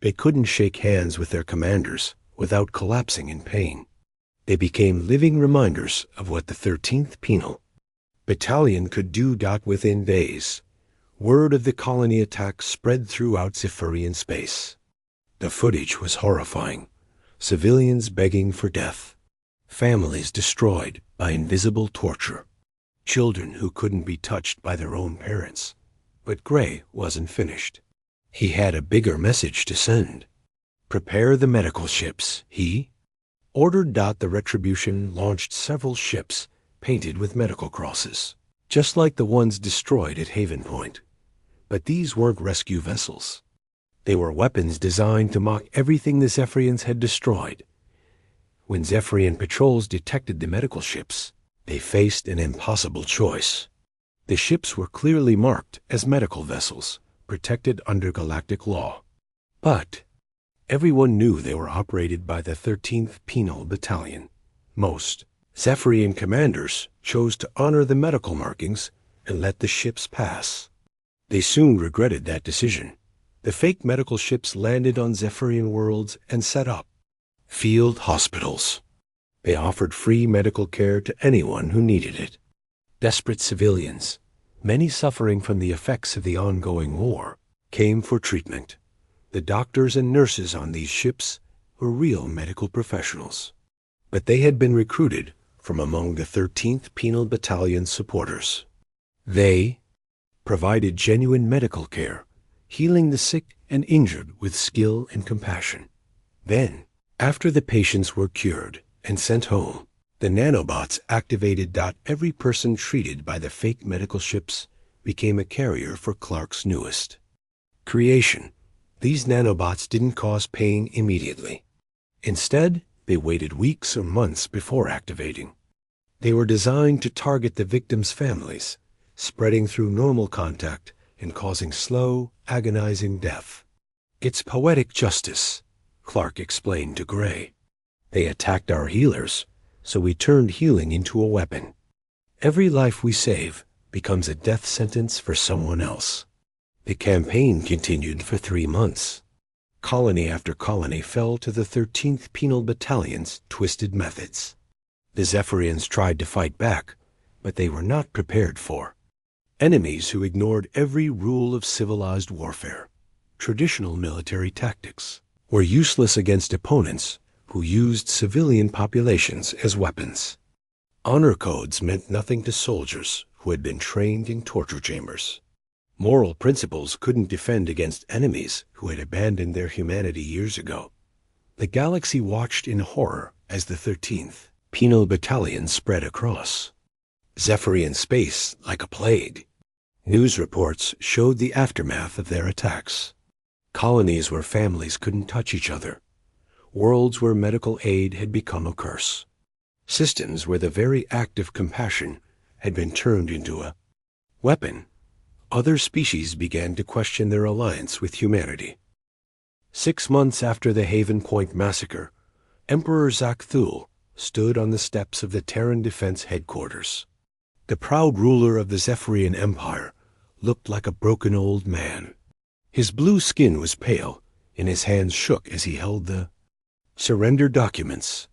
They couldn't shake hands with their commanders without collapsing in pain. They became living reminders of what the 13th Penal Battalion could do. Within days, word of the colony attack spread throughout Zephyrian space. The footage was horrifying. Civilians begging for death. Families destroyed by invisible torture. Children who couldn't be touched by their own parents. But Gray wasn't finished. He had a bigger message to send. "Prepare the medical ships," he ordered. The Retribution launched several ships painted with medical crosses, just like the ones destroyed at Haven Point. But these weren't rescue vessels. They were weapons designed to mock everything the Zephyrians had destroyed. When Zephyrian patrols detected the medical ships, they faced an impossible choice. The ships were clearly marked as medical vessels, protected under galactic law. But everyone knew they were operated by the 13th Penal Battalion. Most Zephyrian commanders chose to honor the medical markings and let the ships pass. They soon regretted that decision. The fake medical ships landed on Zephyrian worlds and set up field hospitals. They offered free medical care to anyone who needed it. Desperate civilians, many suffering from the effects of the ongoing war, came for treatment. The doctors and nurses on these ships were real medical professionals. But they had been recruited from among the 13th Penal Battalion supporters. They provided genuine medical care, healing the sick and injured with skill and compassion. Then, after the patients were cured and sent home, the nanobots activated. Every person treated by the fake medical ships became a carrier for Clark's newest creation. These nanobots didn't cause pain immediately. Instead, they waited weeks or months before activating. They were designed to target the victims' families, spreading through normal contact and causing slow, agonizing death. "It's poetic justice," Clark explained to Gray. "They attacked our healers, so we turned healing into a weapon. Every life we save becomes a death sentence for someone else." The campaign continued for 3 months. Colony after colony fell to the 13th Penal Battalion's twisted methods. The Zephyrians tried to fight back, but they were not prepared for enemies who ignored every rule of civilized warfare. Traditional military tactics were useless against opponents who used civilian populations as weapons. Honor codes meant nothing to soldiers who had been trained in torture chambers. Moral principles couldn't defend against enemies who had abandoned their humanity years ago. The galaxy watched in horror as the 13th Penal Battalion spread across Zephyrian space like a plague. News reports showed the aftermath of their attacks. Colonies where families couldn't touch each other. Worlds where medical aid had become a curse. Systems where the very act of compassion had been turned into a weapon. Other species began to question their alliance with humanity. 6 months after the Haven Point massacre, Emperor Zakthul stood on the steps of the Terran Defense Headquarters. The proud ruler of the Zephyrian Empire looked like a broken old man. His blue skin was pale, and his hands shook as he held the surrender documents.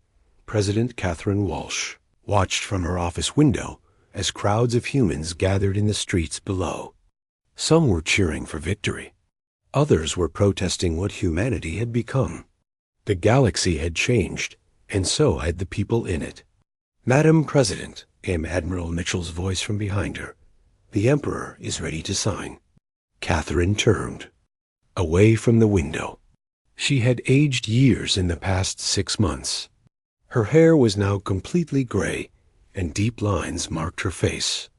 President Catherine Walsh watched from her office window as crowds of humans gathered in the streets below. Some were cheering for victory. Others were protesting what humanity had become. The galaxy had changed, and so had the people in it. "Madam President," came Admiral Mitchell's voice from behind her, "the Emperor is ready to sign." Catherine turned away from the window. She had aged years in the past 6 months. Her hair was now completely gray, and deep lines marked her face.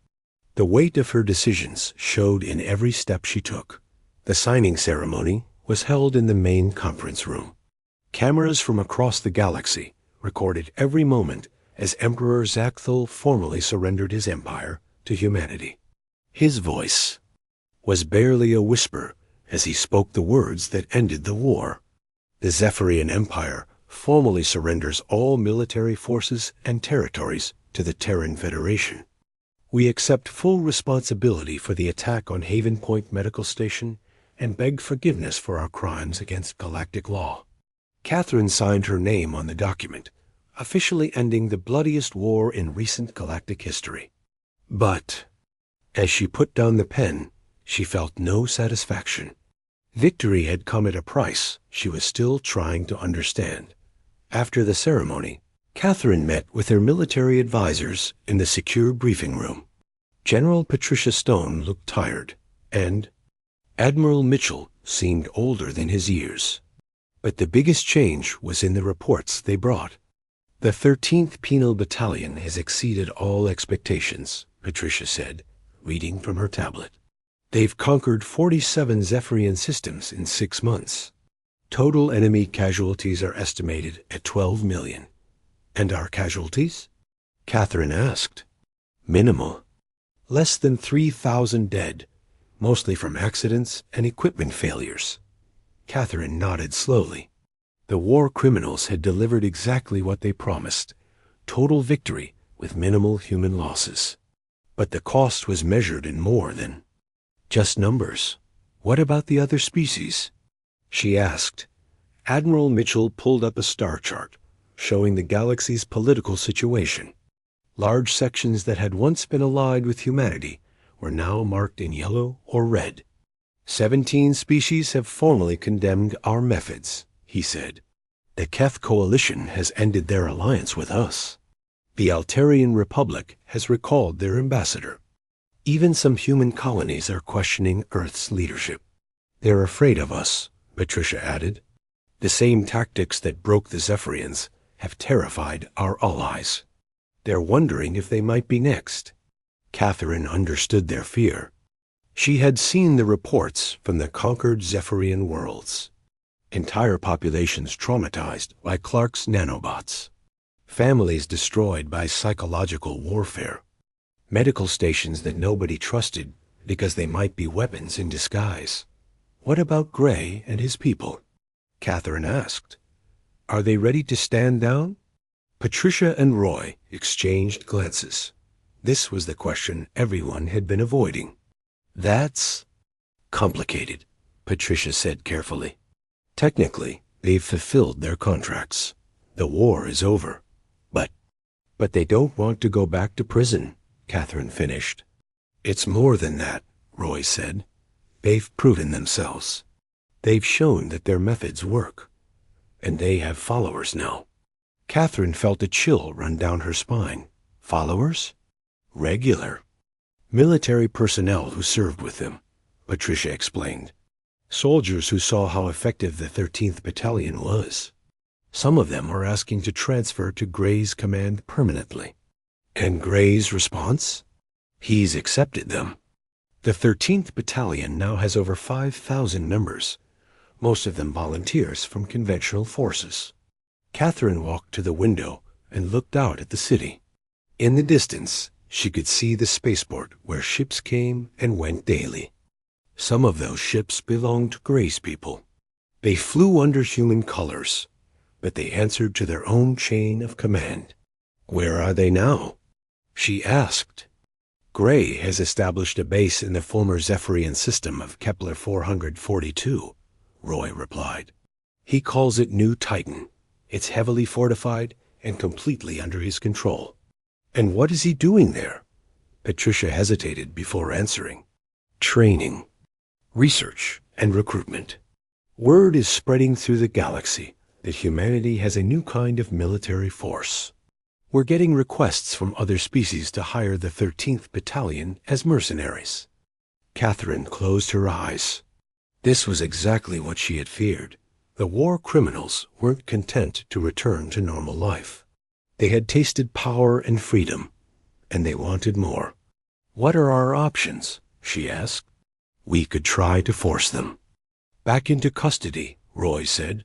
The weight of her decisions showed in every step she took. The signing ceremony was held in the main conference room. Cameras from across the galaxy recorded every moment as Emperor Zakthul formally surrendered his empire to humanity. His voice was barely a whisper as he spoke the words that ended the war. The Zephyrian Empire formally surrenders all military forces and territories to the Terran Federation. We accept full responsibility for the attack on Haven Point Medical Station and beg forgiveness for our crimes against galactic law. Catherine signed her name on the document, officially ending the bloodiest war in recent galactic history. But as she put down the pen, she felt no satisfaction. Victory had come at a price she was still trying to understand. After the ceremony, Catherine met with her military advisors in the secure briefing room. General Patricia Stone looked tired, and Admiral Mitchell seemed older than his years. But the biggest change was in the reports they brought. "The 13th Penal Battalion has exceeded all expectations," Patricia said, reading from her tablet. "They've conquered 47 Zephyrian systems in 6 months. Total enemy casualties are estimated at 12 million. And our casualties? Catherine asked. Minimal. Less than 3,000 dead, mostly from accidents and equipment failures. Catherine nodded slowly. The war criminals had delivered exactly what they promised. Total victory with minimal human losses. But the cost was measured in more than just numbers. What about the other species? She asked. Admiral Mitchell pulled up a star chart, showing the galaxy's political situation. Large sections that had once been allied with humanity were now marked in yellow or red. 17 species have formally condemned our methods, he said. The Keth Coalition has ended their alliance with us. The Altarian Republic has recalled their ambassador. Even some human colonies are questioning Earth's leadership. They're afraid of us, Patricia added. The same tactics that broke the Zephyrians have terrified our allies. They're wondering if they might be next. Catherine understood their fear. She had seen the reports from the conquered Zephyrian worlds. Entire populations traumatized by Clark's nanobots. Families destroyed by psychological warfare. Medical stations that nobody trusted because they might be weapons in disguise. What about Gray and his people? Catherine asked. Are they ready to stand down? Patricia and Roy exchanged glances. This was the question everyone had been avoiding. That's complicated, Patricia said carefully. Technically, they've fulfilled their contracts. The war is over. But they don't want to go back to prison, Catherine finished. It's more than that, Roy said. They've proven themselves. They've shown that their methods work. And they have followers now. Catherine felt a chill run down her spine. Followers? Regular. Military personnel who served with them, Patricia explained. Soldiers who saw how effective the 13th Battalion was. Some of them are asking to transfer to Gray's command permanently. And Gray's response? He's accepted them. The 13th Battalion now has over 5,000 members, most of them volunteers from conventional forces. Catherine walked to the window and looked out at the city. In the distance, she could see the spaceport where ships came and went daily. Some of those ships belonged to Gray's people. They flew under human colors, but they answered to their own chain of command. Where are they now? She asked. Gray has established a base in the former Zephyrian system of Kepler 442, Roy replied. He calls it New Titan. It's heavily fortified and completely under his control. And what is he doing there? Patricia hesitated before answering. Training, research, and recruitment. Word is spreading through the galaxy that humanity has a new kind of military force. We're getting requests from other species to hire the 13th Battalion as mercenaries. Catherine closed her eyes. This was exactly what she had feared. The war criminals weren't content to return to normal life. They had tasted power and freedom, and they wanted more. What are our options? She asked. We could try to force them. Back into custody, Roy said.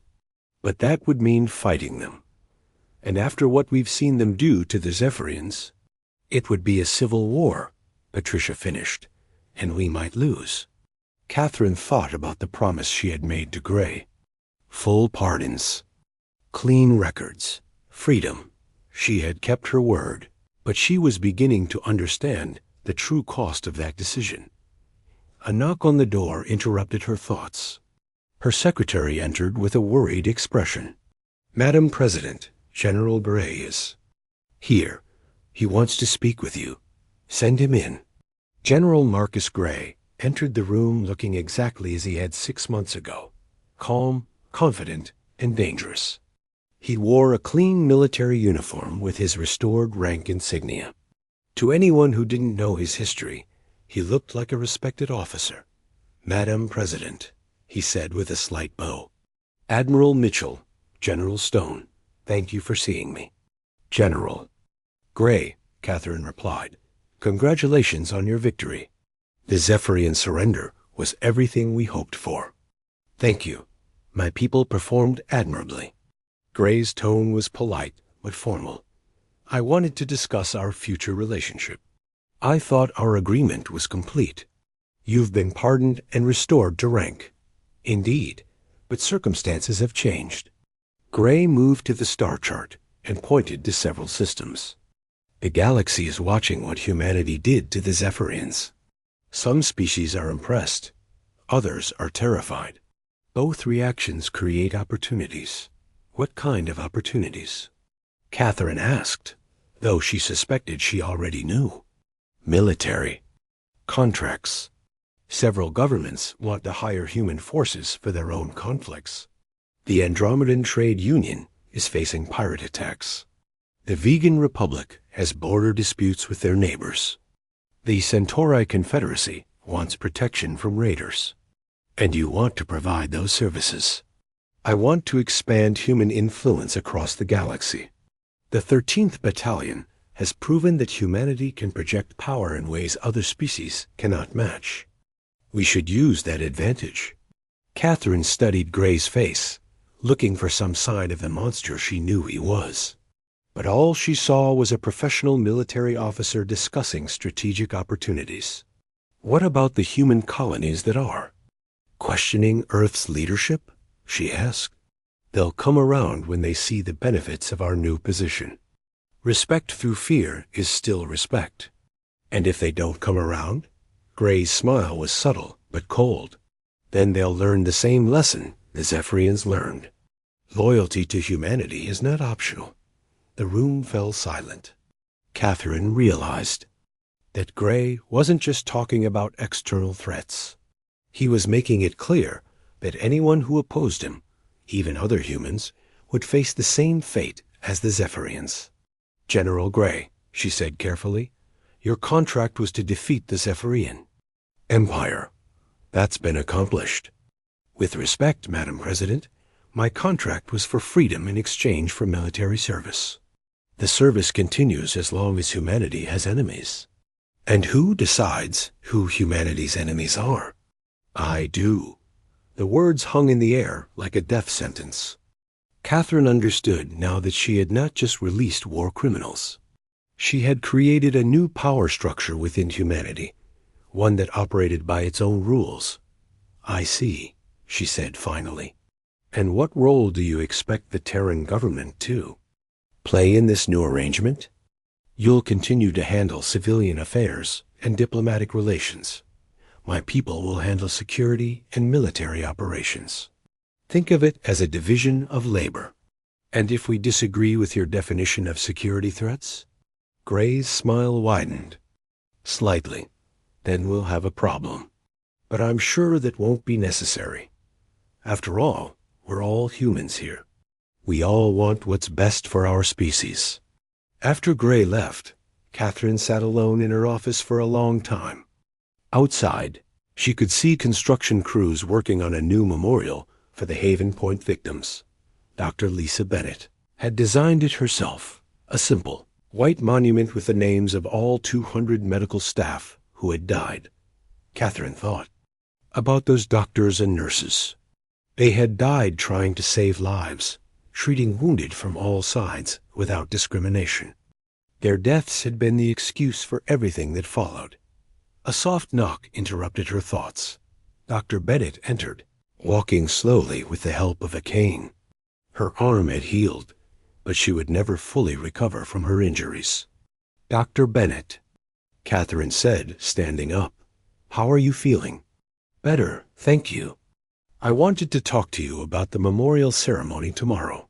But that would mean fighting them. And after what we've seen them do to the Zephyrians, it would be a civil war, Patricia finished, and we might lose. Catherine thought about the promise she had made to Gray. Full pardons, clean records, freedom. She had kept her word, but she was beginning to understand the true cost of that decision. A knock on the door interrupted her thoughts. Her secretary entered with a worried expression. Madam President, General Bray is here. He wants to speak with you. Send him in. General Marcus Gray entered the room looking exactly as he had 6 months ago, calm, confident, and dangerous. He wore a clean military uniform with his restored rank insignia. To anyone who didn't know his history, he looked like a respected officer. Madam President, he said with a slight bow. Admiral Mitchell, General Stone, thank you for seeing me. General. Gray, Catherine replied. Congratulations on your victory. The Zephyrian surrender was everything we hoped for. Thank you. My people performed admirably. Gray's tone was polite, but formal. I wanted to discuss our future relationship. I thought our agreement was complete. You've been pardoned and restored to rank. Indeed, but circumstances have changed. Gray moved to the star chart and pointed to several systems. The galaxy is watching what humanity did to the Zephyrians. Some species are impressed. Others are terrified. Both reactions create opportunities. What kind of opportunities? Catherine asked, though she suspected she already knew. Military. Contracts. Several governments want to hire human forces for their own conflicts. The Andromedan Trade Union is facing pirate attacks. The Vegan Republic has border disputes with their neighbors. The Centauri Confederacy wants protection from raiders. And you want to provide those services. I want to expand human influence across the galaxy. The 13th Battalion has proven that humanity can project power in ways other species cannot match. We should use that advantage. Catherine studied Gray's face, looking for some sign of the monster she knew he was. But all she saw was a professional military officer discussing strategic opportunities. What about the human colonies that are? Questioning Earth's leadership? She asked. They'll come around when they see the benefits of our new position. Respect through fear is still respect. And if they don't come around? Gray's smile was subtle but cold. Then they'll learn the same lesson the Zephyrians learned. Loyalty to humanity is not optional. The room fell silent. Catherine realized that Gray wasn't just talking about external threats. He was making it clear that anyone who opposed him, even other humans, would face the same fate as the Zephyrians. General Gray, she said carefully, your contract was to defeat the Zephyrian Empire. That's been accomplished. With respect, Madam President, my contract was for freedom in exchange for military service. The service continues as long as humanity has enemies. And who decides who humanity's enemies are? I do. The words hung in the air like a death sentence. Catherine understood now that she had not just released war criminals. She had created a new power structure within humanity, one that operated by its own rules. I see, she said finally. And what role do you expect the Terran government to play in this new arrangement? You'll continue to handle civilian affairs and diplomatic relations. My people will handle security and military operations. Think of it as a division of labor. And if we disagree with your definition of security threats? Gray's smile widened. Slightly. Then we'll have a problem. But I'm sure that won't be necessary. After all, we're all humans here. We all want what's best for our species. After Gray left, Catherine sat alone in her office for a long time. Outside, she could see construction crews working on a new memorial for the Haven Point victims. Dr. Lisa Bennett had designed it herself, a simple, white monument with the names of all 200 medical staff who had died. Catherine thought about those doctors and nurses. They had died trying to save lives, treating wounded from all sides without discrimination. Their deaths had been the excuse for everything that followed. A soft knock interrupted her thoughts. Dr. Bennett entered, walking slowly with the help of a cane. Her arm had healed, but she would never fully recover from her injuries. Dr. Bennett, Catherine said, standing up. How are you feeling? Better, thank you. I wanted to talk to you about the memorial ceremony tomorrow.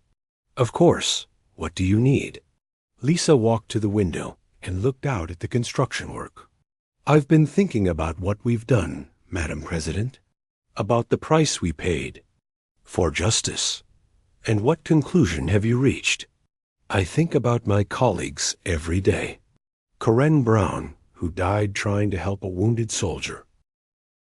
Of course. What do you need? Lisa walked to the window and looked out at the construction work. I've been thinking about what we've done, Madam President, about the price we paid for justice. And what conclusion have you reached? I think about my colleagues every day. Corinne Brown, who died trying to help a wounded soldier.